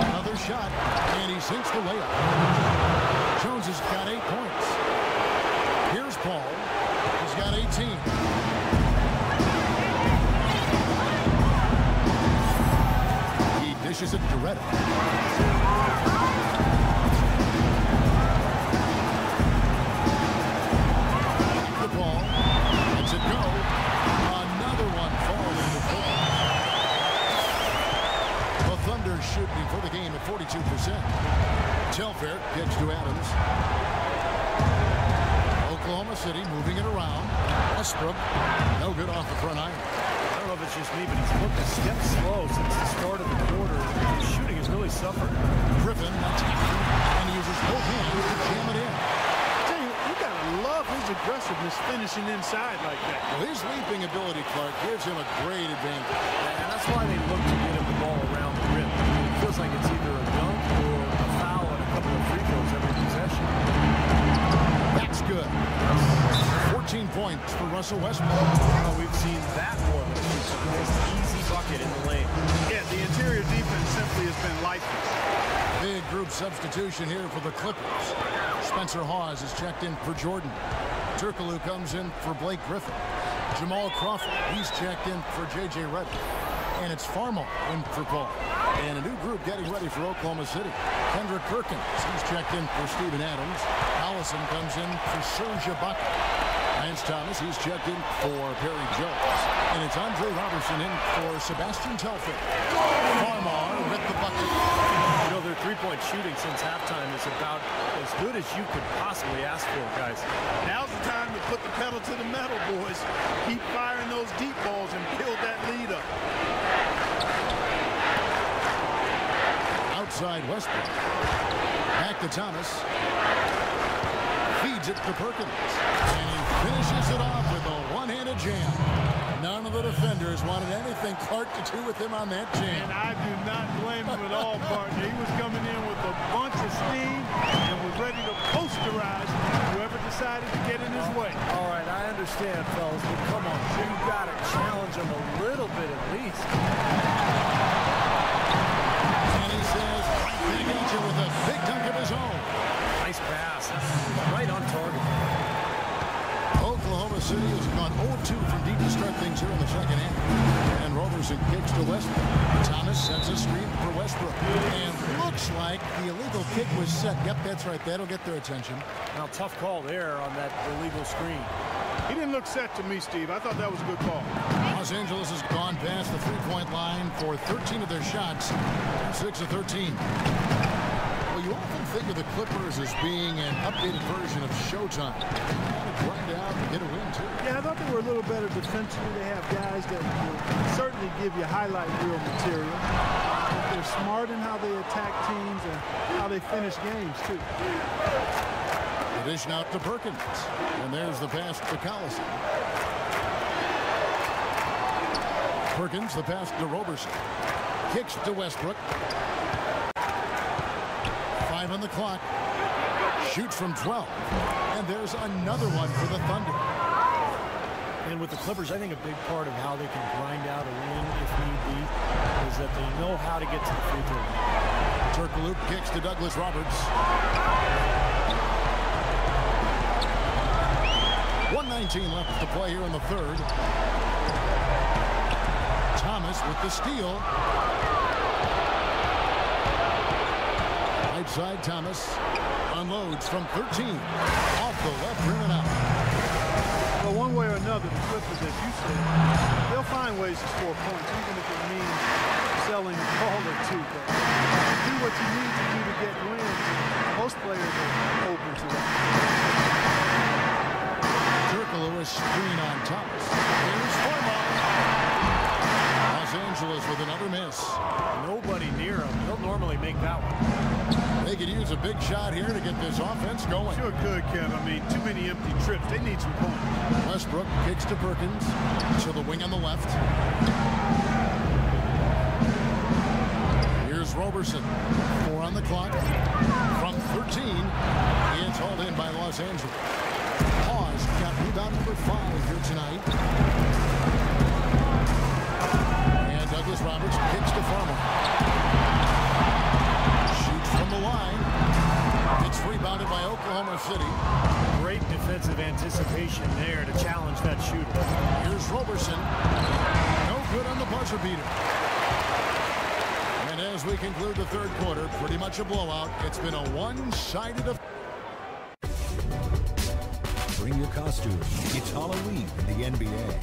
Another shot, and he sinks the layup. Jones has got 8 points. Here's Paul. He's got 18. He dishes it to Redick. Shooting for the game at 42%. Telfair gets to Adams. Oklahoma City moving it around. Westbrook, no good off the front iron. I don't know if it's just me, but he's looked a step slow since the start of the quarter. His shooting has really suffered. Griffin attacking and he uses both hands to jam it in. I tell you, you gotta love his aggressiveness finishing inside like that. Well, his leaping ability, Clark, gives him a great advantage. And that's why they look to get him the ball around the rim. It feels like it's either a dunk or a foul and a couple of free throws every possession. That's good. 14 points for Russell Westbrook. Well, we've seen that more than a nice easy bucket in the lane. Yeah, the interior defense simply has been lifeless. Big group substitution here for the Clippers. Spencer Hawes is checked in for Jordan. Turkoglu comes in for Blake Griffin. Jamal Crawford, he's checked in for J.J. Redick. And it's Farmar in for Paul. And a new group getting ready for Oklahoma City. Perkins, he's checked in for Steven Adams. Collison comes in for Serge Ibaka. Lance Thomas, he's checked in for Perry Jones. And it's Roberson in for Sebastian Telfair. Farmar with the bucket. You know, their three-point shooting since halftime is about as good as you could possibly ask for, guys. Now's the time to put the pedal to the metal, boys. Keep firing those deep balls and build that lead up. Outside Westbrook. Back to Thomas. Feeds it to Perkins. And he finishes it off with a one-handed jam. None of the defenders wanted anything Clark to do with him on that jam. And I do not blame him at all, partner. He was coming in with a bunch of steam and was ready to posterize whoever decided to get in his way. All right, I understand, fellas, but come on. You got to challenge him a little bit at least. And he says, right back at you with a big dunk of his own. Nice pass. Right on target. Oklahoma City has gone 0-2 from deep to start things here in the second half. And Roberson kicks to Westbrook. Thomas sets a screen for Westbrook. And looks like the illegal kick was set. Yep, that's right. That'll get their attention. Now, tough call there on that illegal screen. He didn't look set to me, Steve. I thought that was a good call. Los Angeles has gone past the three-point line for 13 of their shots. 6 of 13. Well, you often think of the Clippers as being an updated version of Showtime. Grind out and get a win, too. Yeah, I thought they were a little better defensively. They have guys that will certainly give you highlight reel material. They're smart in how they attack teams and how they finish games, too. The dish out to Perkins. And there's the pass to Collison. Perkins, the pass to Roberson. Kicks to Westbrook. 5 on the clock. Shoots from 12. And there's another one for the Thunder. And with the Clippers, I think a big part of how they can grind out a win if need be is that they know how to get to the free throw line. Turkoglu kicks to Douglas Roberts. 1:19 left to play here in the third. Thomas with the steal. Right side, Thomas unloads from 13. Off the left rim and out. Well, one way or another, the Clippers, as you said, they'll find ways to score points, even if it means selling a ball or two. But do what you need to do to get wins. Most players are open to that. Turkoglu is screen on Thomas. Here's Farmar. Los Angeles with another miss. Nobody near him. He'll normally make that one. They could use a big shot here to get this offense going. Sure could, Kev. I mean, too many empty trips. They need some points. Westbrook kicks to Perkins to the wing on the left. Here's Roberson. 4 on the clock. From 13, it's hauled in by Los Angeles. Hawes got rebound number 5 here tonight. And Douglas Roberts kicks to Farmar. Shoots from the line. It's rebounded by Oklahoma City. Great defensive anticipation there to challenge that shooter. Here's Roberson. No good on the buzzer beater. And as we conclude the third quarter, pretty much a blowout. It's been a one-sided affair. Bring your costume. It's Halloween in the NBA.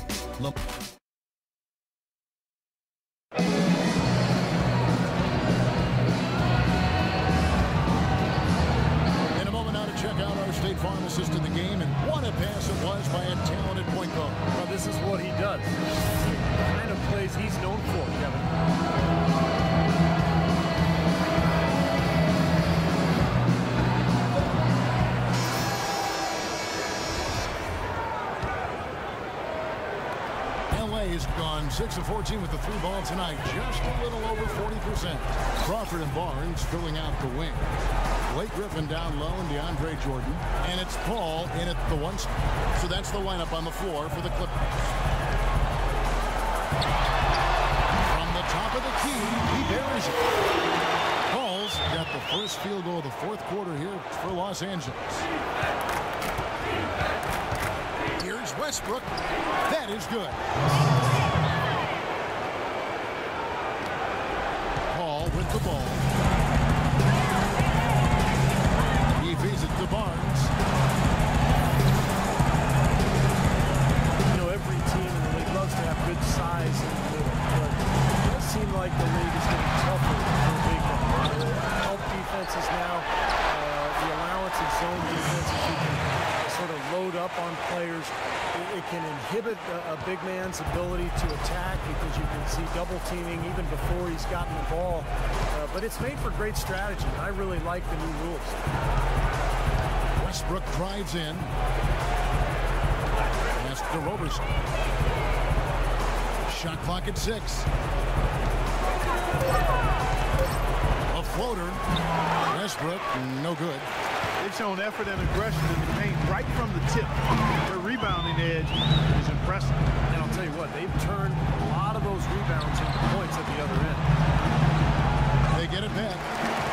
In a moment now to check out our State Farm assist in the game, and what a pass it was by a talented point guard. Well, this is what he does. The kind of plays he's known for, Kevin. Has gone 6 of 14 with the 3 ball tonight, just a little over 40%. Crawford and Barnes filling out the wing. Blake Griffin down low and DeAndre Jordan. And it's Paul in at the 1 spot. So that's the lineup on the floor for the Clippers. From the top of the key, he buries it. Paul's got the first field goal of the fourth quarter here for Los Angeles. Here's Westbrook. That is good. Paul with the ball. He feeds it to Barnes. You know, every team in the league loves to have good size in the middle, but it does seem like the league is getting tougher for big men. Help defenses now, the allowance of zone defenses, you can sort of load up on players. It can inhibit a big man's ability to attack because you can see double teaming even before he's gotten the ball. But it's made for great strategy. I really like the new rules. Westbrook drives in. Pass to Roberson. Shot clock at 6. A floater. Westbrook, no good. They've shown effort and aggression in the paint right from the tip. Their rebounding edge is impressive. And I'll tell you what, they've turned a lot of those rebounds into points at the other end. They get it back.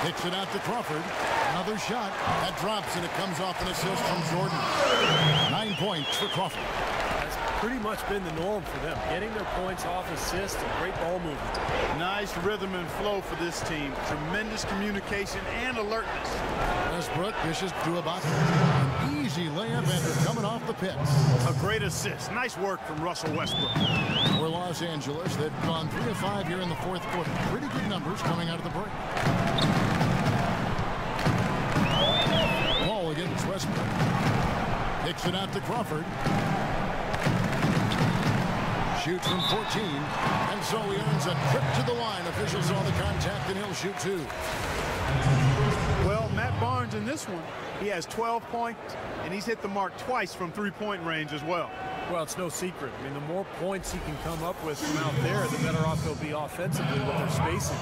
Kicks it out to Crawford. Another shot. That drops, and it comes off an assist from Jordan. 9 points for Crawford. That's pretty much been the norm for them. Getting their points off assists and great ball movement. Nice rhythm and flow for this team. Tremendous communication and alertness. Westbrook dishes to Ibaka. An easy layup after coming off the pit. A great assist. Nice work from Russell Westbrook. For Los Angeles, they've gone 3 of 5 here in the fourth quarter. Pretty good numbers coming out of the break. Ball against Westbrook. Kicks it out to Crawford. Shoots from 14, and so he earns a trip to the line. Officials saw the contact, and he'll shoot 2. Well, Matt Barnes in this one, he has 12 points, and he's hit the mark twice from 3-point range as well. Well, it's no secret. I mean, the more points he can come up with from out there, the better off they'll be offensively with their spacing.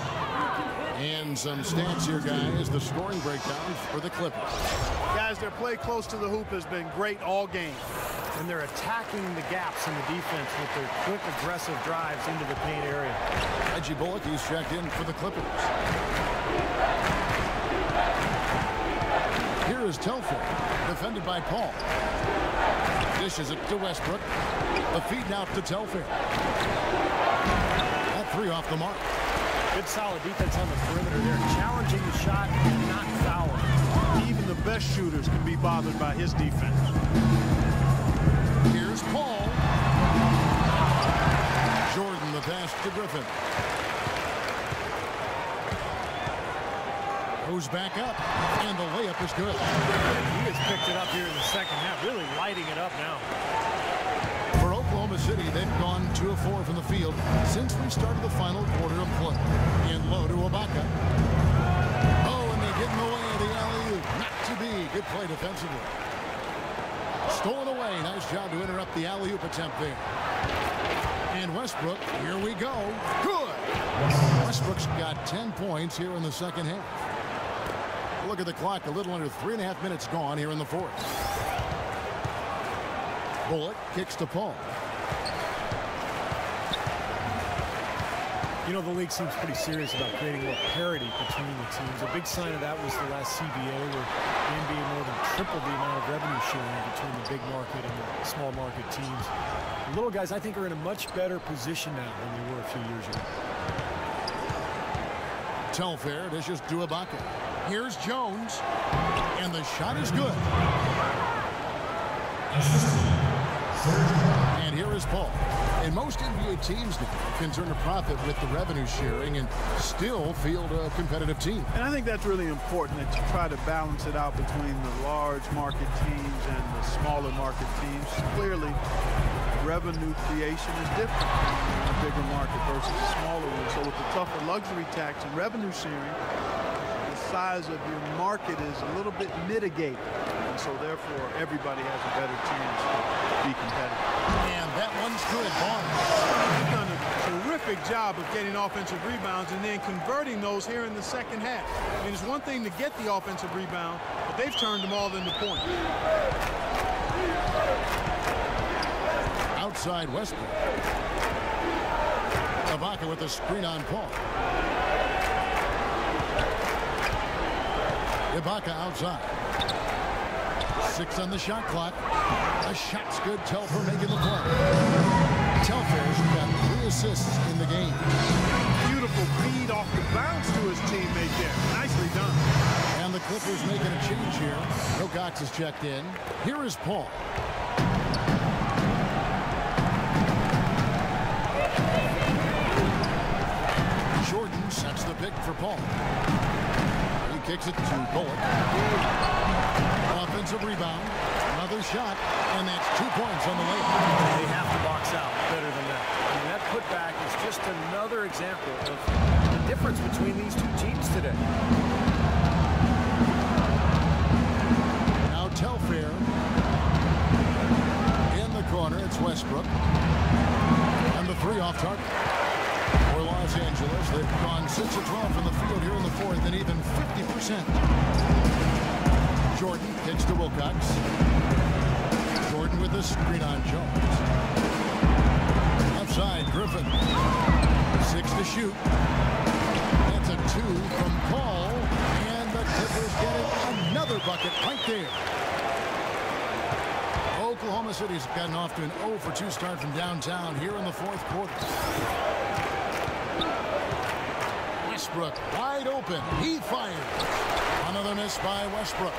And some stats here, guys. The scoring breakdown for the Clippers. Guys, their play close to the hoop has been great all game. And they're attacking the gaps in the defense with their quick, aggressive drives into the paint area. Reggie Bullock, he's checked in for the Clippers. Here is Telfair, defended by Paul. Dishes it to Westbrook. The feed now to Telfair. That 3 off the mark. Good solid defense on the perimeter there. Challenging the shot and not fouling. Even the best shooters can be bothered by his defense. Here's Paul. Jordan the pass to Griffin. Goes back up, and the layup is good. He has picked it up here in the second half, really lighting it up now. For Oklahoma City, they've gone 2 of 4 from the field since we started the final quarter of play. In low to Ibaka. Oh, and they get in the way of the alley-oop. Not to be. Good play defensively. Stolen away. Nice job to interrupt the alley-oop attempt there. And Westbrook, here we go. Good. Westbrook's got 10 points here in the second half. Look at the clock. A little under 3.5 minutes gone here in the fourth. Bullock kicks to Paul. You know, the league seems pretty serious about creating more parity between the teams. A big sign of that was the last CBA, where the NBA more than tripled the amount of revenue sharing between the big market and the small market teams. The little guys, I think, are in a much better position now than they were a few years ago. Telfair dishes to Ibaka. Here's Jones, and the shot is good. And here is Paul. And most NBA teams now can turn a profit with the revenue sharing and still field a competitive team. And I think that's really important, that you try to balance it out between the large market teams and the smaller market teams. Clearly, revenue creation is different in a bigger market versus a smaller one. So with the tougher luxury tax and revenue sharing, the size of your market is a little bit mitigated. And so therefore, everybody has a better chance to be competitive. And that one's good. Barnes. He's done a terrific job of getting offensive rebounds and then converting those here in the second half. I mean, it's one thing to get the offensive rebound, but they've turned them all into points. Outside Westbrook. Ibaka with the screen on Paul. Ibaka outside. 6 on the shot clock. The shot's good. Telfair making the play. Telfair's got 3 assists in the game. Beautiful feed off the bounce to his teammate there. Nicely done. And the Clippers making a change here. Wilcox is checked in. Here is Paul. Jordan sets the pick for Paul. He kicks it to Bullock. Offensive rebound. Another shot. And that's 2 points on the layup. They have to box out better than that. I mean, that putback is just another example of the difference between these two teams today. Now Telfair in the corner. It's Westbrook. And the 3 off target. For Los Angeles, they've gone 6 of 12 from the field here in the fourth, and even 50%. Jordan kicks to Wilcox. Jordan with the screen on Jones. Outside, Griffin. 6 to shoot. That's a 2 from Paul, and the Clippers getting another bucket right there. Oklahoma City's gotten off to an 0 for 2 start from downtown here in the fourth quarter. Westbrook wide open. He fired. Another miss by Westbrook.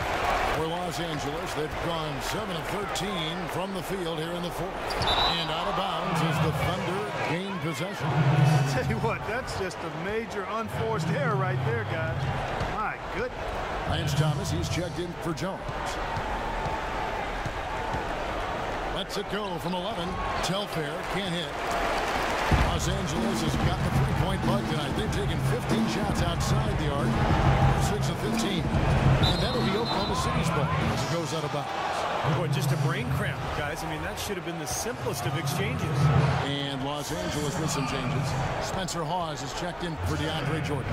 For Los Angeles, they've gone 7 of 13 from the field here in the fourth. And out of bounds as the Thunder gain possession. I'll tell you what, that's just a major unforced error right there, guys. My goodness. Lance Thomas, he's checked in for Jones. Lets it go from 11. Telfair can't hit. Los Angeles has got the 3-point bug tonight. They've taken 15 shots outside the arc. 6 of 15. And that'll be Oklahoma City's ball as it goes out of bounds. Boy, just a brain cramp, guys. I mean, that should have been the simplest of exchanges. And Los Angeles with some changes. Spencer Hawes is checked in for DeAndre Jordan.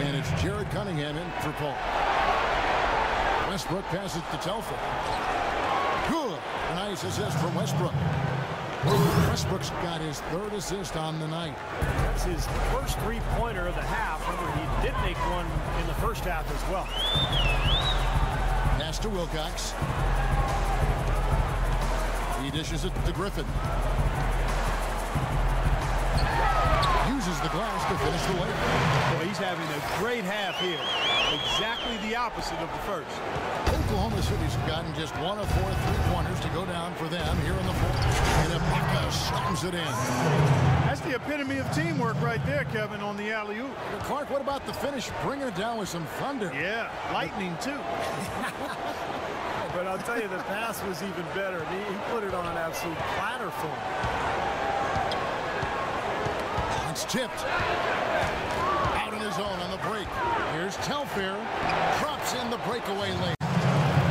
And it's Jerrett Cunningham in for Paul. Westbrook passes to Telfair. Good. Nice assist from Westbrook. Westbrook's got his 3rd assist on the night. That's his first 3-pointer of the half. Remember, he did make one in the first half as well. Pass to Wilcox. He dishes it to Griffin. Uses the glass to finish the layup. Well, he's having a great half here. Exactly the opposite of the first. Oklahoma City's gotten just 1 of 4 3-pointers to go down for them here in the fourth. And Ibaka slams it in. That's the epitome of teamwork right there, Kevin, on the alley-oop. Clark, what about the finish? Bringing it down with some thunder. Yeah, lightning too. But I'll tell you, the pass was even better. He put it on an absolute platter for him. It's tipped. Out on his own on the break. Here's Telfair. Drops in the breakaway lane.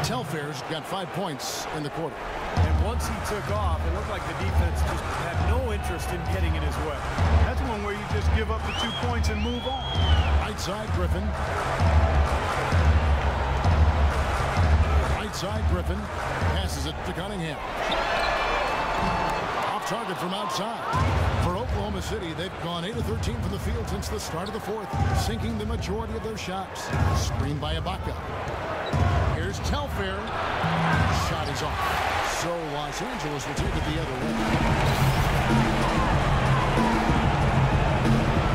Telfair's got 5 points in the quarter. And once he took off, it looked like the defense just had no interest in getting in his way. That's one where you just give up the 2 points and move on. Right side, Griffin. Right side, Griffin. Passes it to Cunningham. Off target from outside. For Oklahoma City, they've gone 8 of 13 from the field since the start of the fourth, sinking the majority of their shots. Screened by Ibaka. Here's Telfair. Shot is off. So Los Angeles will take it the other way.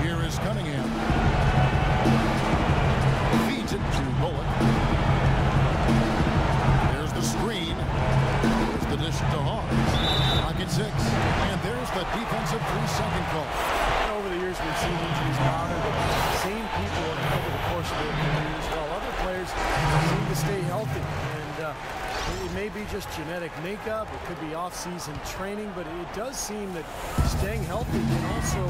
Here is Cunningham. Feeds it to Bullock. There's the screen. There's the dish to Hawes. Clock at 6. And there's the defensive 3-second call. Over the years, we've seen injuries bother the same people over the course of their careers, while other players seem to stay healthy. And it may be just genetic makeup. It could be off-season training, but it does seem that staying healthy can also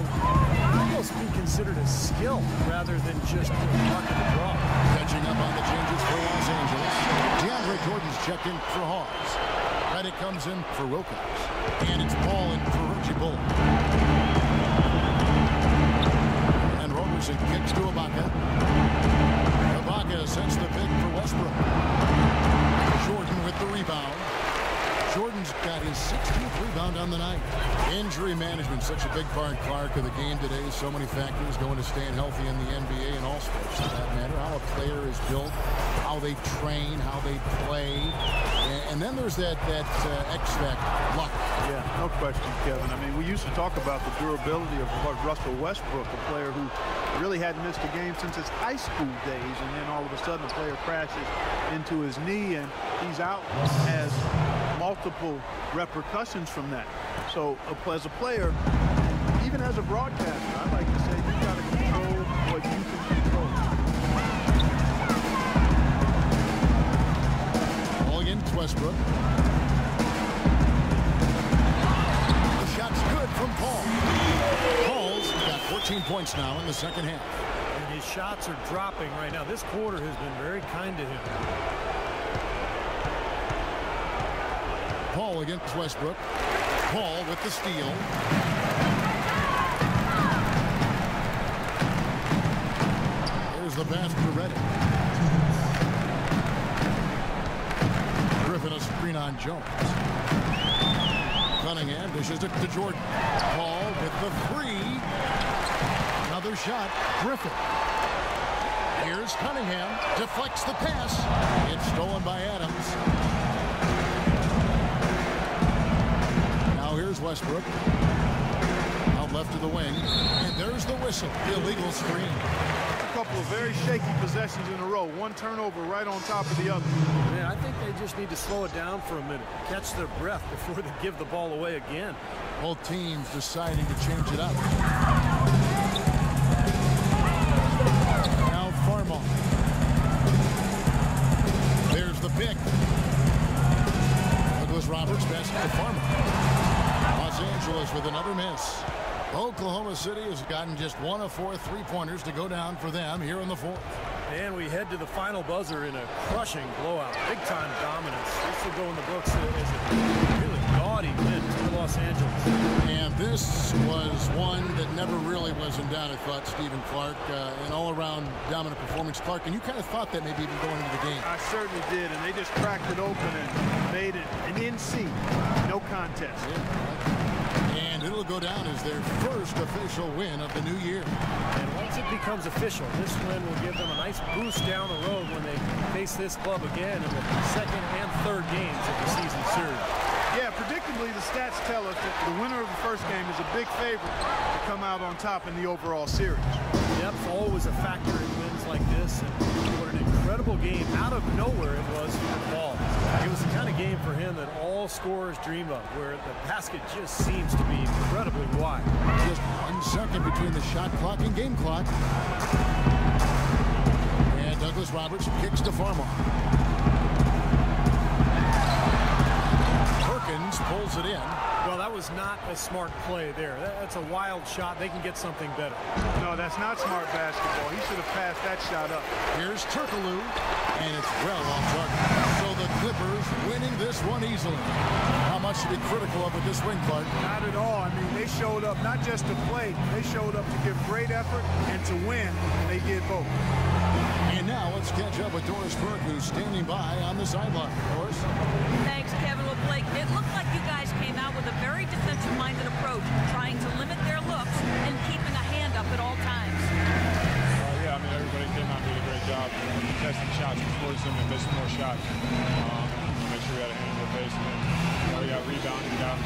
almost be considered a skill rather than just luck of the draw. Catching up on the changes for Los Angeles. DeAndre Jordan's checked in for Hawes. Redick comes in for Wilcox. And it's ball in for Reggie Bullock. And Roberson kicks to Ibaka. Ibaka sends the pick for Westbrook. Jordan with the rebound. Jordan's got his 16th rebound on the night. Injury management, such a big part, Clark, of the game today. So many factors going to staying healthy in the NBA and all sports, for that matter. How a player is built, how they train, how they play. And then there's that X factor, luck. Yeah, no question, Kevin. I mean, we used to talk about the durability of Russell Westbrook, a player who really hadn't missed a game since his high school days, and then all of a sudden the player crashes into his knee and he's out, has multiple repercussions from that. So as a player, even as a broadcaster, I like to say you've got to control what you can control. Ball against Westbrook. The shot's good from Paul. Paul's got 14 points now in the second half. And his shots are dropping right now. This quarter has been very kind to him. Paul against Westbrook. Paul with the steal. There's the pass to Redick. Griffin a screen on Jones. Cunningham dishes it to Jordan. Paul with the 3. Another shot. Griffin. Here's Cunningham. Deflects the pass. It's stolen by Adams. Here's Westbrook. Out left to the wing. And there's the whistle. Illegal screen. A couple of very shaky possessions in a row. One turnover right on top of the other. Man, I think they just need to slow it down for a minute. Catch their breath before they give the ball away again. Both teams deciding to change it up. Now Farmar. There's the pick. Douglas Roberts passes to Farmar. Los Angeles with another miss. Oklahoma City has gotten just 1 of 4 3-pointers to go down for them here in the fourth. And we head to the final buzzer in a crushing blowout. Big-time dominance. This will go in the books as a really gaudy win for Los Angeles. And this was one that never really was in doubt, I thought, Stephen Clark. An all-around dominant performance, Clark. And you kind of thought that maybe even going into the game. I certainly did, and they just cracked it open and made it an NC. No contest. Yeah. And it'll go down as their first official win of the new year. And once it becomes official, this win will give them a nice boost down the road when they face this club again in the second and third games of the season series. Yeah, predictably, the stats tell us that the winner of the first game is a big favorite to come out on top in the overall series. Yep, always a factor in wins like this. And what an incredible game out of nowhere it was for Paul. It was the kind of game for him that all scorers dream of, where the basket just seems to be incredibly wide. Just 1 second between the shot clock and game clock. And Douglas Roberts kicks to Farmar. Perkins pulls drills it in. Well, that was not a smart play there. That's a wild shot. They can get something better. No, that's not smart basketball. He should have passed that shot up. Here's Turkoglu, and it's well off target. So the Clippers winning this one easily. How much to be critical of with this win, Clark? Not at all. I mean, they showed up not just to play. They showed up to give great effort and to win, and they did both. And now let's catch up with Doris Burke, who's standing by on the sideline. Doris? Thanks, Kevin. Well, Blake, it looked like you guys came out with a very defensive-minded approach, trying to limit their looks and keeping a hand up at all times. Yeah, I mean, everybody came out and did a great job testing shots, forced them to miss more shots. Make sure we had a hand in the face, and then we got rebounded down